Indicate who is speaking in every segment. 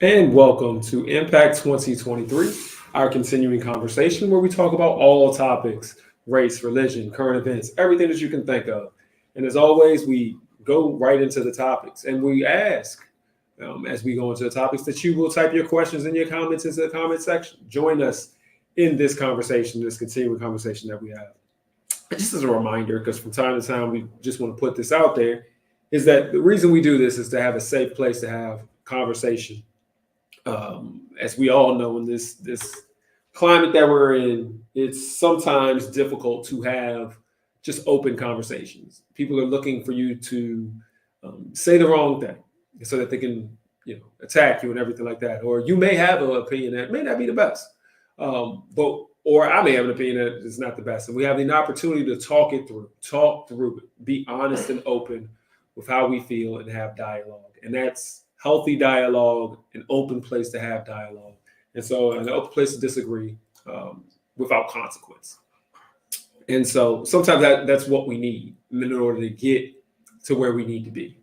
Speaker 1: And welcome to Impact 2023, our continuing conversation where we talk about all topics race, religion, current events, everything that you can think of. And as always, we go right into the topics and we ask, as we go into the topics, that you will type your questions and your comments into the comment section. Join us in this conversation, this continuing conversation that we have. And just as a reminder, because from time to time we just want to put this out there, is that the reason we do this is to have a safe place to have conversation. As we all know, in this climate that we're in, it's sometimes difficult to have just open conversations. People are looking for you to say the wrong thing so that they can, attack you and everything like that. Or you may have an opinion that may not be the best, but or I may have an opinion that is not the best, and we have the opportunity to talk through it, be honest and open with how we feel, and have dialogue, and that's healthy dialogue, an open place to have dialogue, and so an open place to disagree without consequence. And so sometimes that's what we need in order to get to where we need to be.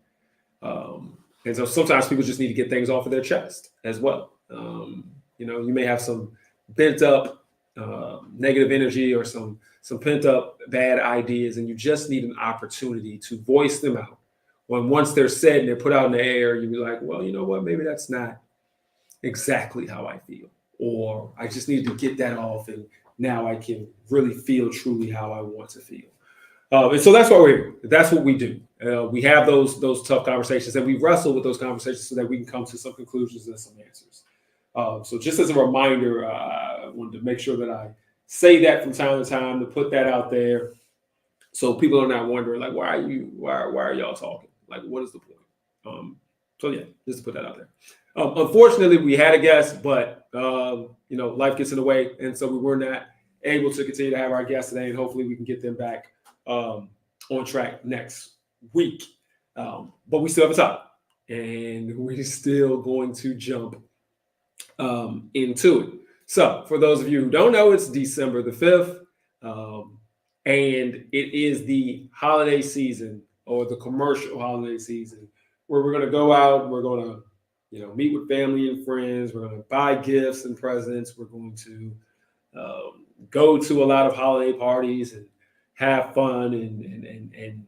Speaker 1: And so sometimes people just need to get things off of their chest as well. You may have some bent up negative energy or some pent up bad ideas, and you just need an opportunity to voice them out. When once they're said and they're put out in the air, you'll be like, well, you know what? Maybe that's not exactly how I feel, or I just need to get that off, and now I can really feel truly how I want to feel. And so that's why we're here. That's what we do. We have those tough conversations, and we wrestle with those conversations so that we can come to some conclusions and some answers. So just as a reminder, I wanted to make sure that I say that from time to time, to put that out there, so people are not wondering, like, why are y'all talking? Like, what is the point? So yeah, just to put that out there. Unfortunately, we had a guest, but life gets in the way, and so we were not able to continue to have our guests today. And hopefully, we can get them back on track next week. But we still have a topic, and we're still going to jump into it. So, for those of you who don't know, it's December the 5th, and it is the holiday season, or the commercial holiday season, where we're going to go out, we're going to meet with family and friends. We're going to buy gifts and presents. We're going to go to a lot of holiday parties and have fun and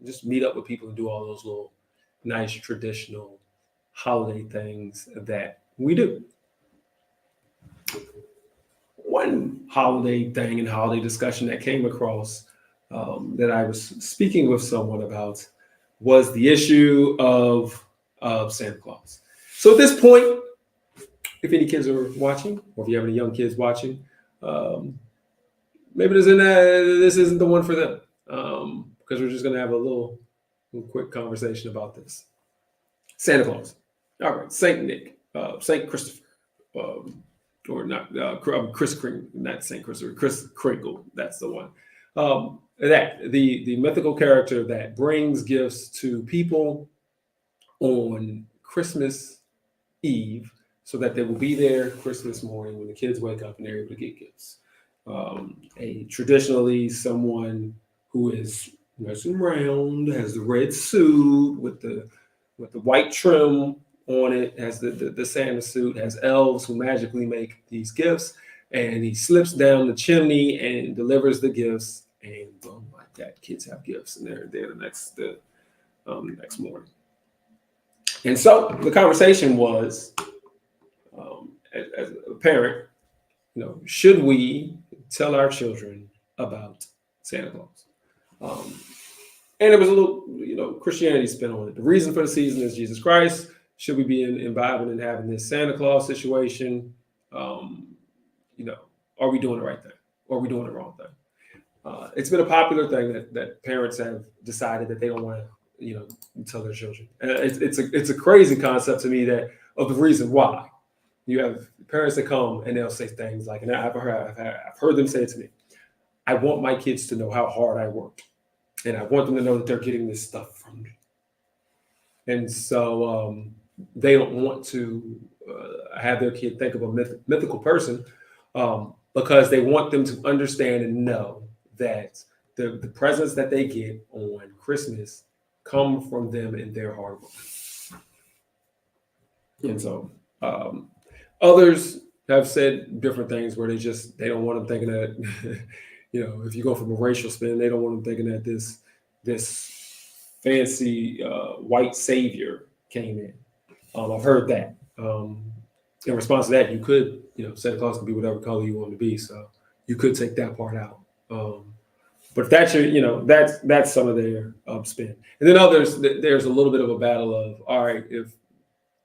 Speaker 1: just meet up with people and do all those little nice traditional holiday things that we do. One holiday thing and holiday discussion that came across that I was speaking with someone about was the issue of Santa Claus. So at this point, if any kids are watching, or if you have any young kids watching, maybe this isn't the one for them, because we're just going to have a little quick conversation about this. Santa Claus. All right, Saint Nick, Saint Christopher, or not Chris Kringle, not Saint Christopher, Chris Kringle. That's the one. That the mythical character that brings gifts to people on Christmas Eve, so that they will be there Christmas morning when the kids wake up and they're able to get gifts. Traditionally someone who is nice and round, has the red suit with the white trim on it, has the Santa suit, has elves who magically make these gifts, and he slips down the chimney and delivers the gifts, and boom, like that, kids have gifts, and they're there the next morning. And so the conversation was, as a parent, should we tell our children about Santa Claus? And it was a little, Christianity spin on it. The reason for the season is Jesus Christ. Should we be imbibing and having this Santa Claus situation? Are we doing the right thing, or are we doing the wrong thing? It's been a popular thing that parents have decided that they don't want to, tell their children. It's a crazy concept to me, that of the reason why. You have parents that come and they'll say things like, and I've heard them say it to me, I want my kids to know how hard I work, and I want them to know that they're getting this stuff from me. And so they don't want to have their kid think of a mythical person, because they want them to understand and know that the presents that they get on Christmas come from them and their hard work. And so others have said different things where they don't want them thinking that, if you go from a racial spin, they don't want them thinking that this fancy white savior came in. I've heard that. In response to that, you could, Santa Claus can be whatever color you want to be. So you could take that part out. But if that's that's some of their spin. And then others, there's a little bit of a battle of, all right, if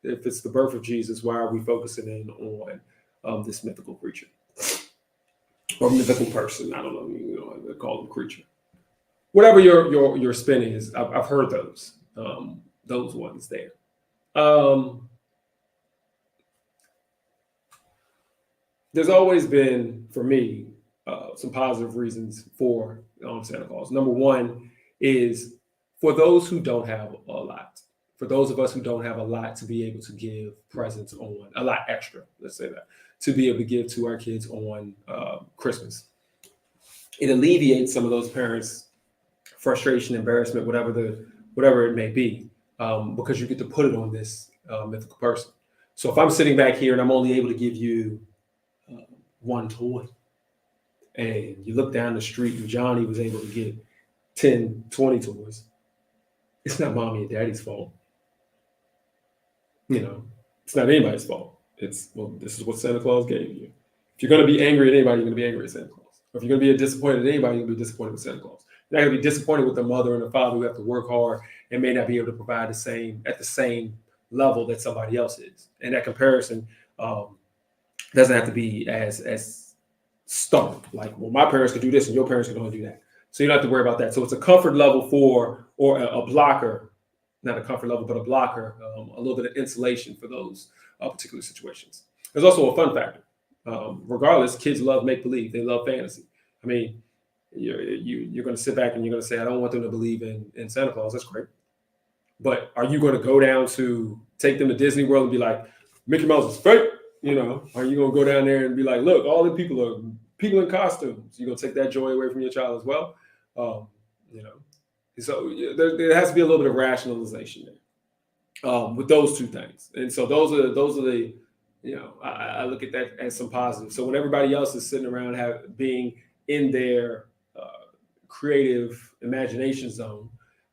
Speaker 1: it's the birth of Jesus, why are we focusing in on this mythical creature or mythical person? I don't know, they call them creature. Whatever your spin is, I've heard those ones there. There's always been, for me, some positive reasons for Santa Claus. Number one is for those who don't have a lot. For those of us who don't have a lot, to be able to give presents on a lot extra, let's say that, to be able to give to our kids on Christmas. It alleviates some of those parents' frustration, embarrassment, whatever it may be, because you get to put it on this mythical person. So if I'm sitting back here and I'm only able to give you one toy, and you look down the street and Johnny was able to get 10, 20 toys, it's not mommy and daddy's fault. It's not anybody's fault. This is what Santa Claus gave you. If you're going to be angry at anybody, you're going to be angry at Santa Claus. Or if you're going to be disappointed at anybody, you're going to be disappointed with Santa Claus. You're not going to be disappointed with the mother and the father who have to work hard and may not be able to provide at the same level that somebody else is. And that comparison doesn't have to be as stark. Like, well, my parents could do this and your parents could only do that. So you don't have to worry about that. So it's a comfort level or a blocker. Not a comfort level, but a blocker, a little bit of insulation for those particular situations. There's also a fun factor. Regardless, kids love make-believe. They love fantasy. I mean, you're going to sit back and you're going to say, I don't want them to believe in Santa Claus. That's great. But are you going to go down to take them to Disney World and be like, Mickey Mouse is fake? Are you going to go down there and be like, look, all the people are people in costumes? You're going to take that joy away from your child as well? So there has to be a little bit of rationalization there with those two things. And so those are the, I look at that as some positive. So when everybody else is sitting around being in their creative imagination zone,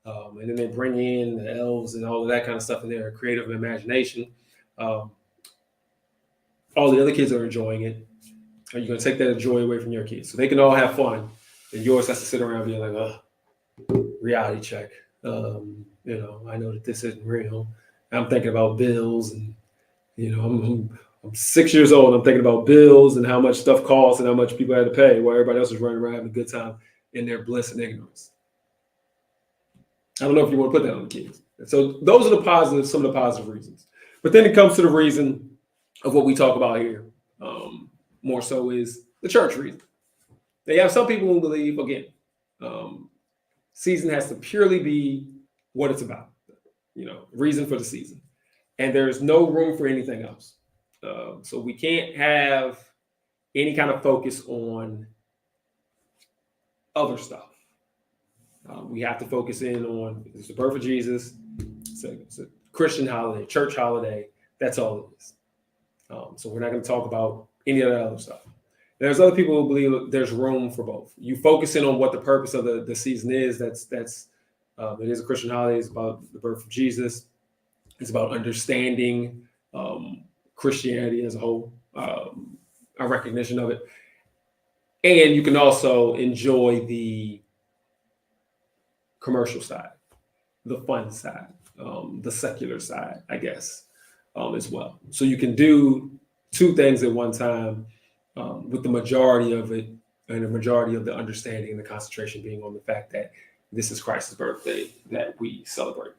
Speaker 1: and then they bring in the elves and all of that kind of stuff in their creative imagination, all the other kids are enjoying it. Are you going to take that joy away from your kids? So they can all have fun, and yours has to sit around being like, oh, reality check. I know that this isn't real. I'm thinking about bills, and I'm 6 years old. I'm thinking about bills and how much stuff costs and how much people had to pay, while everybody else is running around having a good time in their bliss and ignorance. I don't know if you want to put that on the kids. So those are some of the positive reasons. But then it comes to the reason of what we talk about here. More so is the church reason. They have some people who believe, again, season has to purely be what it's about, reason for the season. And there's no room for anything else. So we can't have any kind of focus on other stuff. We have to focus in on it's the birth of Jesus. It's a Christian holiday, church holiday. That's all it is. So we're not going to talk about any of that other stuff. There's other people who believe there's room for both. You focus in on what the purpose of the season is. It is a Christian holiday. It's about the birth of Jesus. It's about understanding Christianity as a whole, a recognition of it. And you can also enjoy the commercial side, the fun side, the secular side, I guess, as well. So you can do two things at one time, with the majority of it and the majority of the understanding and the concentration being on the fact that this is Christ's birthday that we celebrate.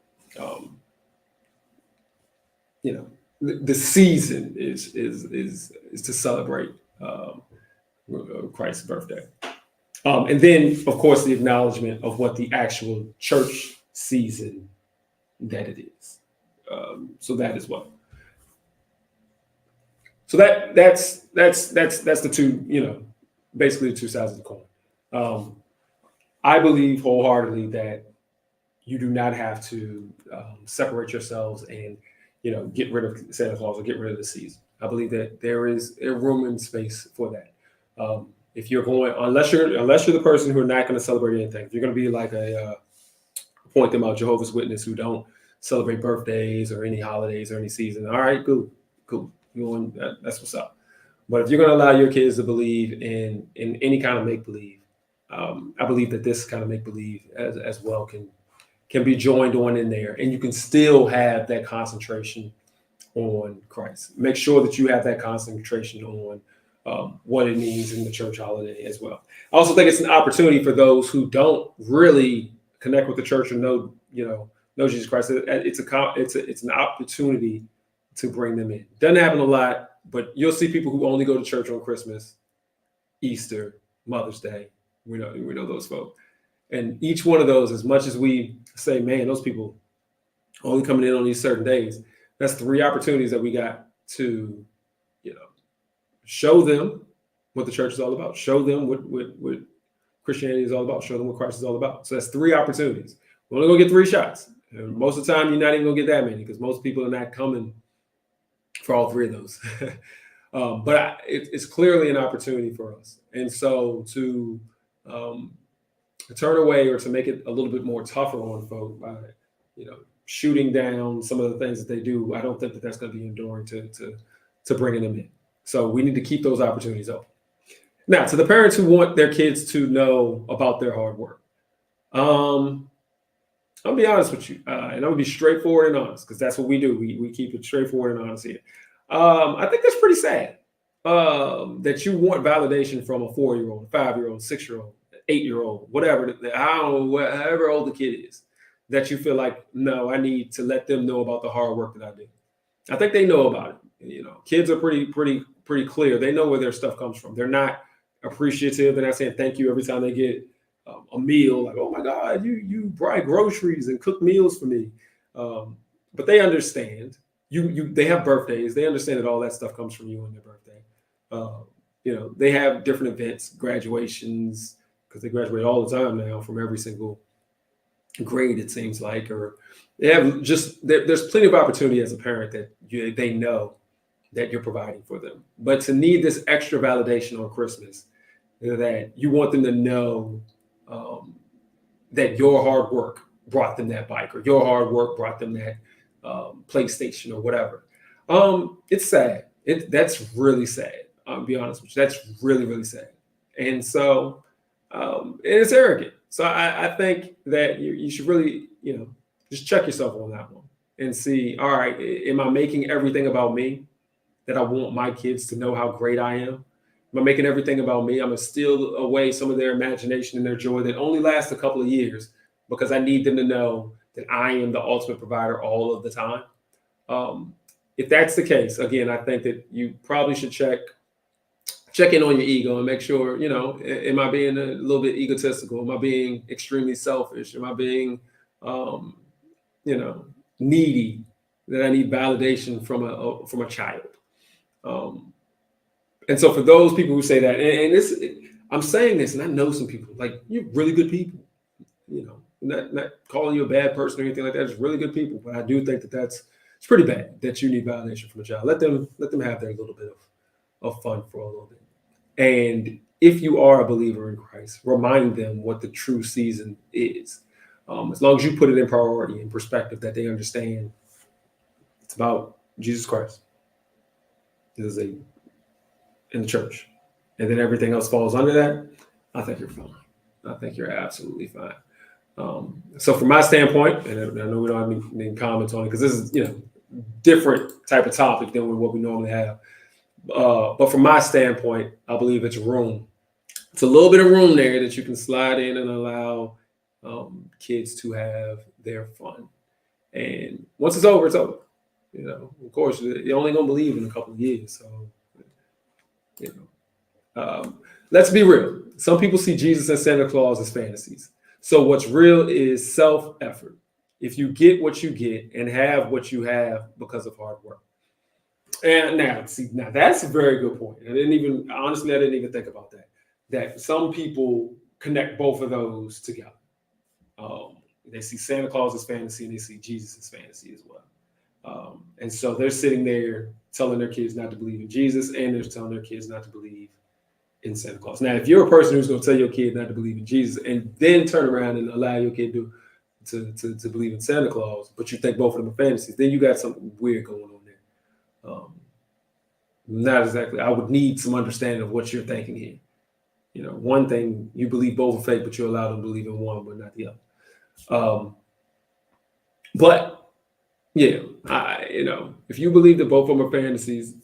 Speaker 1: The season is to celebrate Christ's birthday. And then, of course, the acknowledgement of what the actual church season that it is. So that as well. So that's the two, basically the two sides of the coin. I believe wholeheartedly that you do not have to separate yourselves and get rid of Santa Claus or get rid of the season. I believe that there is a room and space for that. If you're going, unless you're the person who are not going to celebrate anything, if you're going to be like a point them out Jehovah's Witness who don't celebrate birthdays or any holidays or any season, all right, cool. That's what's up. But if you're going to allow your kids to believe in any kind of make believe, I believe that this kind of make believe as well can be joined on in there, and you can still have that concentration on Christ. Make sure that you have that concentration on what it means in the church holiday as well. I also think it's an opportunity for those who don't really connect with the church or know Jesus Christ. It's an opportunity to bring them in. Doesn't happen a lot, but you'll see people who only go to church on Christmas, Easter, Mother's Day. We know those folks. And each one of those, as much as we say, man, those people only coming in on these certain days, that's 3 opportunities that we got to, show them what the church is all about, show them what Christianity is all about, show them what Christ is all about. So that's 3 opportunities. We're only gonna get 3 shots. And most of the time, you're not even gonna get that many because most people are not coming for all 3 of those. But it's clearly an opportunity for us. And so to turn away or to make it a little bit more tougher on folk by, shooting down some of the things that they do, I don't think that that's going to be enduring to bringing them in. So we need to keep those opportunities open. Now, to the parents who want their kids to know about their hard work, I'll be honest with you, and I'm gonna be straightforward and honest because that's what we do. We keep it straightforward and honest here. I think that's pretty sad that you want validation from a 4-year-old, a 5-year-old, 6-year-old, 8-year-old, whatever, however old the kid is, that you feel like, no, I need to let them know about the hard work that I do. I think they know about it. Kids are pretty clear. They know where their stuff comes from. They're not appreciative. They're not saying thank you every time they get a meal. Like, oh my God, you buy groceries and cook meals for me. But they understand. They have birthdays. They understand that all that stuff comes from you on their birthday. They have different events, graduations, because they graduate all the time now from every single grade, it seems like, or they have there's plenty of opportunity as a parent that they know that you're providing for them. But to need this extra validation on Christmas, that you want them to know that your hard work brought them that bike, or your hard work brought them that PlayStation or whatever. It's sad. That's really sad. I'll be honest with you. That's really, really sad. And so it's arrogant. So I think that you should really, just check yourself on that one and see, all right, am I making everything about me, that I want my kids to know how great I am? Am I making everything about me? I'm going to steal away some of their imagination and their joy that only lasts a couple of years because I need them to know that I am the ultimate provider all of the time. If that's the case, again, I think that you probably should check in on your ego and make sure, am I being a little bit egotistical? Am I being extremely selfish? Am I being, needy, that I need validation from a child? And so for those people who say that, and this, I'm saying this, and I know some people, like, you're really good people, not calling you a bad person or anything like that. It's really good people, but I do think that it's pretty bad that you need validation from a child. Let them have their little bit of fun for a little bit. And if you are a believer in Christ, remind them what the true season is. As long as you put it in priority and perspective, that they understand it's about Jesus Christ. This is in the church. And then everything else falls under that. I think you're fine. I think you're absolutely fine. So from my standpoint, and I know we don't have any comments on it because this is, different type of topic than what we normally have. But from my standpoint, I believe it's room. It's a little bit of room there that you can slide in and allow kids to have their fun. And once it's over, it's over. Of course, you're only going to believe in a couple of years. So, let's be real. Some people see Jesus and Santa Claus as fantasies. So what's real is self-effort. If you get what you get and have what you have because of hard work. And now that's a very good point. I didn't even think about that. That some people connect both of those together. They see Santa Claus as fantasy and they see Jesus as fantasy as well. And so they're sitting there telling their kids not to believe in Jesus, and they're telling their kids not to believe in Santa Claus. Now, if you're a person who's going to tell your kid not to believe in Jesus and then turn around and allow your kid to believe in Santa Claus, but you think both of them are fantasies, then you got something weird going on there. Not exactly. I would need some understanding of what you're thinking here. You know, one thing, you believe both are fake, but you allow them to believe in one, but not the other. But yeah, if you believe that both of them are fantasies,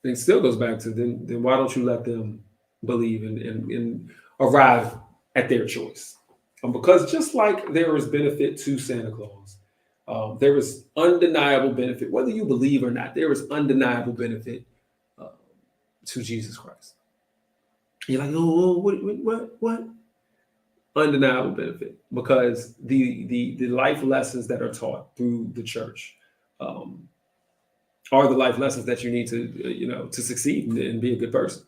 Speaker 1: it still goes back to then why don't you let them believe and arrive at their choice? Because just like there is benefit to Santa Claus, there is undeniable benefit, whether you believe or not. There is undeniable benefit to Jesus Christ. You're like, oh, what? Undeniable benefit, because the life lessons that are taught through the church are the life lessons that you need to to succeed and be a good person.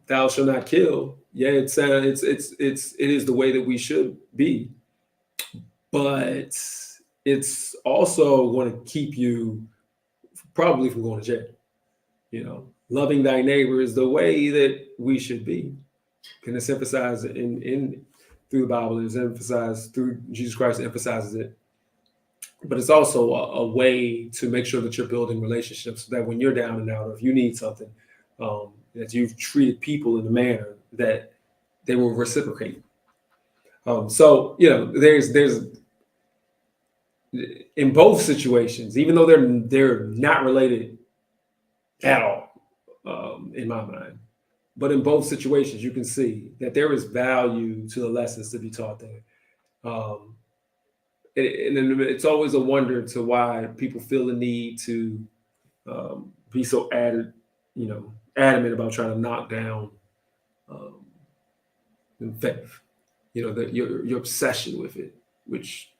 Speaker 1: Thou shalt not kill. Yeah, it is the way that we should be, but it's also going to keep you probably from going to jail. Loving thy neighbor is the way that we should be. And it's emphasized in through the Bible. It's emphasized through Jesus Christ. Emphasizes it, but it's also a way to make sure that you're building relationships, so that when you're down and out, or if you need something, that you've treated people in a manner that they will reciprocate. So there's in both situations, even though they're not related at all, in my mind. But in both situations, you can see that there is value to the lessons to be taught there. And it's always a wonder to why people feel the need to be so adamant about trying to knock down faith. Your obsession with it, which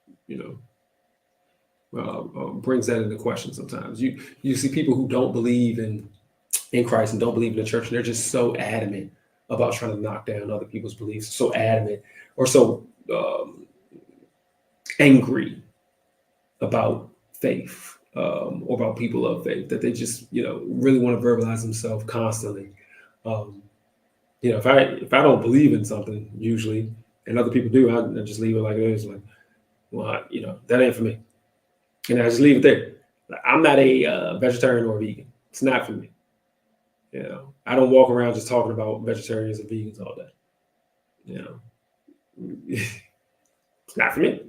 Speaker 1: brings that into question sometimes. You see people who don't believe in Christ and don't believe in the church, and they're just so adamant about trying to knock down other people's beliefs, so adamant or so angry about faith or about people of faith, that they just really want to verbalize themselves constantly. If I don't believe in something usually, and other people do, I just leave it like it is. Like, well, that ain't for me, and I just leave it there. I'm not a vegetarian or a vegan. It's not for me. I don't walk around just talking about vegetarians and vegans all day. It's not for me.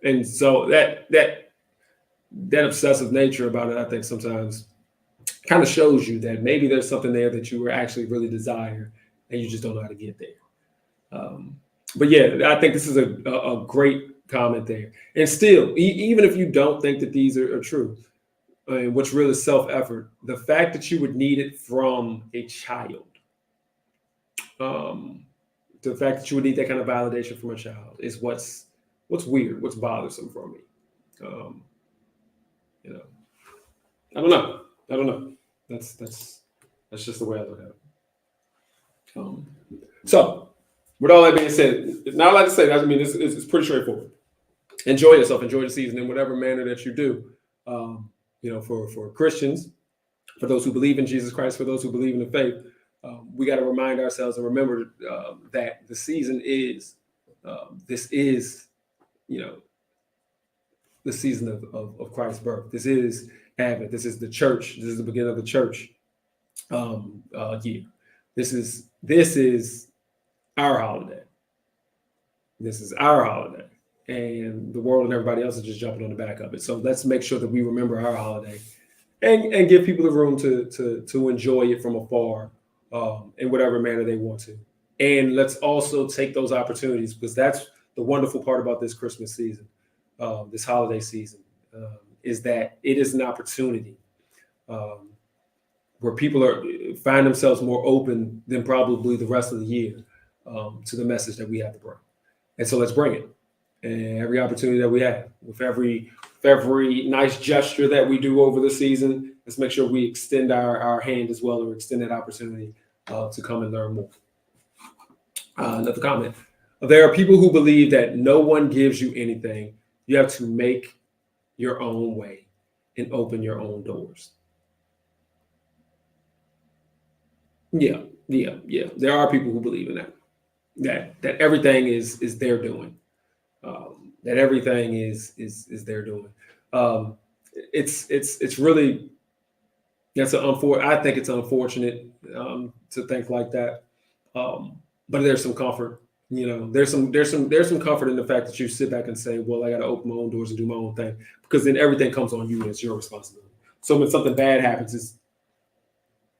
Speaker 1: And so that obsessive nature about it, I think sometimes kind of shows you that maybe there's something there that you were actually really desire, and you just don't know how to get there. But yeah, I think this is a great comment there. And still, even if you don't think that these are true, and what's really self-effort, the fact that you would need it from a child, the fact that you would need that kind of validation from a child is what's weird, what's bothersome for me. I don't know. That's just the way I look at it. So, with all that being said, not a lot to say. I mean, it's pretty straightforward. Enjoy yourself, enjoy the season in whatever manner that you do. For Christians, for those who believe in Jesus Christ, for those who believe in the faith, we got to remind ourselves and remember that the season is, this is, the season of Christ's birth. This is Advent. This is the church. This is the beginning of the church year. This is our holiday. This is our holiday. And the world and everybody else is just jumping on the back of it. So let's make sure that we remember our holiday and give people the room to enjoy it from afar in whatever manner they want to. And let's also take those opportunities, because that's the wonderful part about this Christmas season, this holiday season, is that it is an opportunity where people find themselves more open than probably the rest of the year to the message that we have to bring. And so let's bring it. And every opportunity that we have, with every nice gesture that we do over the season, let's make sure we extend our hand as well, or extend that opportunity to come and learn more. Another comment. There are people who believe that no one gives you anything. You have to make your own way and open your own doors. Yeah, yeah. There are people who believe in that. That everything is their doing. That everything is their doing. Um, it's really I think it's unfortunate to think like that. But there's some comfort. There's some comfort in the fact that you sit back and say, well, I got to open my own doors and do my own thing, because then everything comes on you and it's your responsibility. So when something bad happens, it's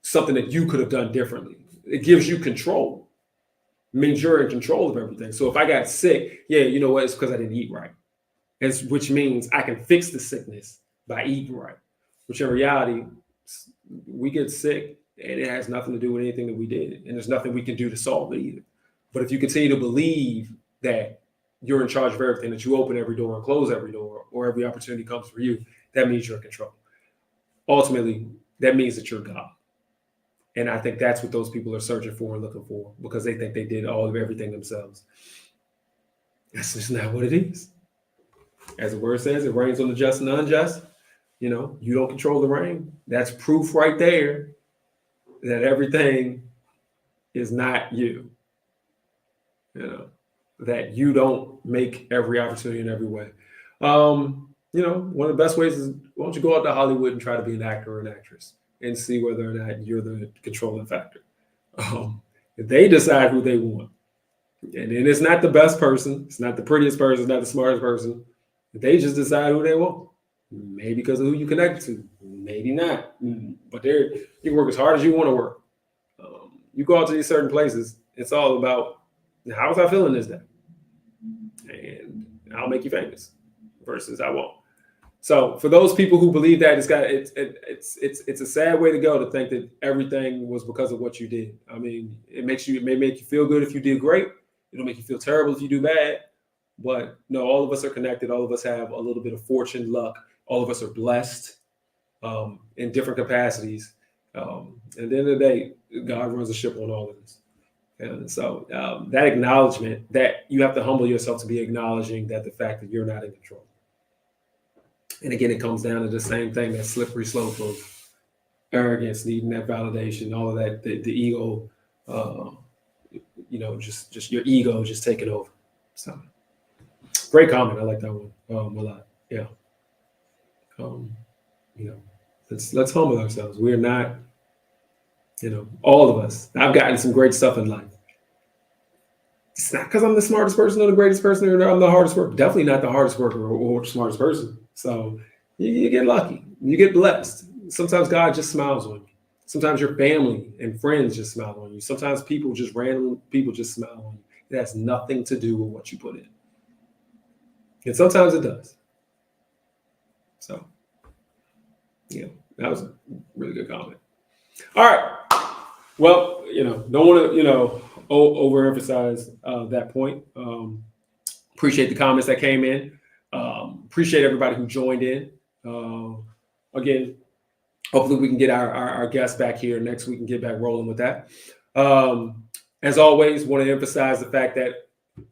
Speaker 1: something that you could have done differently. It gives you control. It means you're in control of everything. So if I got sick, yeah, you know what? It's because I didn't eat right. Which means I can fix the sickness by eating right. Which in reality, we get sick and it has nothing to do with anything that we did. And there's nothing we can do to solve it either. But if you continue to believe that you're in charge of everything, that you open every door and close every door, or every opportunity comes for you, that means you're in control. Ultimately, that means that you're God. And I think that's what those people are searching for and looking for, because they think they did all of everything themselves. That's just not what it is. As the word says, it rains on the just and the unjust. You don't control the rain. That's proof right there that everything is not you. That you don't make every opportunity in every way. One of the best ways is, why don't you go out to Hollywood and try to be an actor or an actress and see whether or not you're the controlling factor. They decide who they want. And then it's not the best person. It's not the prettiest person. It's not the smartest person. They just decide who they want. Maybe because of who you connect to. Maybe not. But you can work as hard as you want to work. You go out to these certain places, it's all about, how was I feeling this day? And I'll make you famous versus I won't. So for those people who believe that, it's a sad way to go to think that everything was because of what you did. I mean, it may make you feel good if you did great. It'll make you feel terrible if you do bad. But no, all of us are connected. All of us have a little bit of fortune, luck. All of us are blessed in different capacities. At the end of the day, God runs the ship on all of this. And so that acknowledgement, that you have to humble yourself to be acknowledging that the fact that you're not in control. And again, it comes down to the same thing, that slippery slope of arrogance, needing that validation, all of that, the ego, just your ego just taking over. So great comment. I like that one a lot. Yeah. Let's humble ourselves. We're not, all of us. I've gotten some great stuff in life. It's not because I'm the smartest person or the greatest person or I'm the hardest worker. Definitely not the hardest worker or the smartest person. So you get lucky. You get blessed. Sometimes God just smiles on you. Sometimes your family and friends just smile on you. Sometimes random people just smile on you. It has nothing to do with what you put in. And sometimes it does. So, that was a really good comment. All right. Well, don't want to, overemphasize that point. Appreciate the comments that came in. Appreciate everybody who joined in. Again, hopefully we can get our guests back here next week and get back rolling with that. As always, want to emphasize the fact that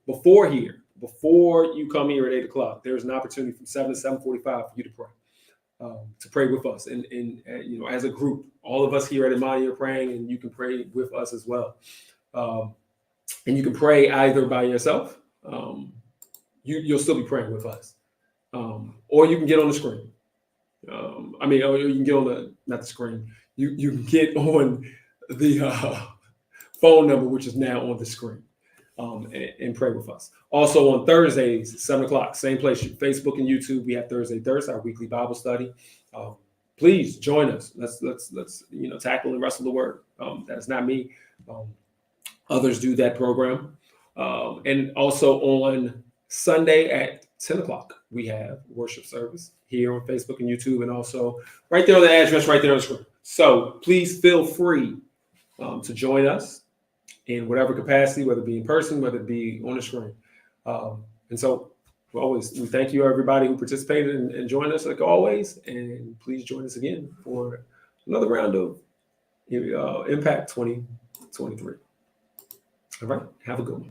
Speaker 1: before you come here at 8 o'clock, there's an opportunity from 7 to 7:45 for you to pray with us. And as a group, all of us here at Imani are praying, and you can pray with us as well. And you can pray either by yourself. You'll still be praying with us. Or you can get on the screen. Or you can get on not the screen. You can get on the phone number, which is now on the screen, and pray with us. Also on Thursdays, 7 o'clock, same place, Facebook and YouTube. We have Thursday, our weekly Bible study. Please join us. Let's tackle and wrestle the word. That is not me. Others do that program. And also on Sunday at 10 o'clock, we have worship service here on Facebook and YouTube, and also right there on the address, right there on the screen. So please feel free to join us in whatever capacity, whether it be in person, whether it be on the screen. And so we thank you, everybody who participated and joined us like always. And please join us again for another round of Impact 2023. All right. Have a good one.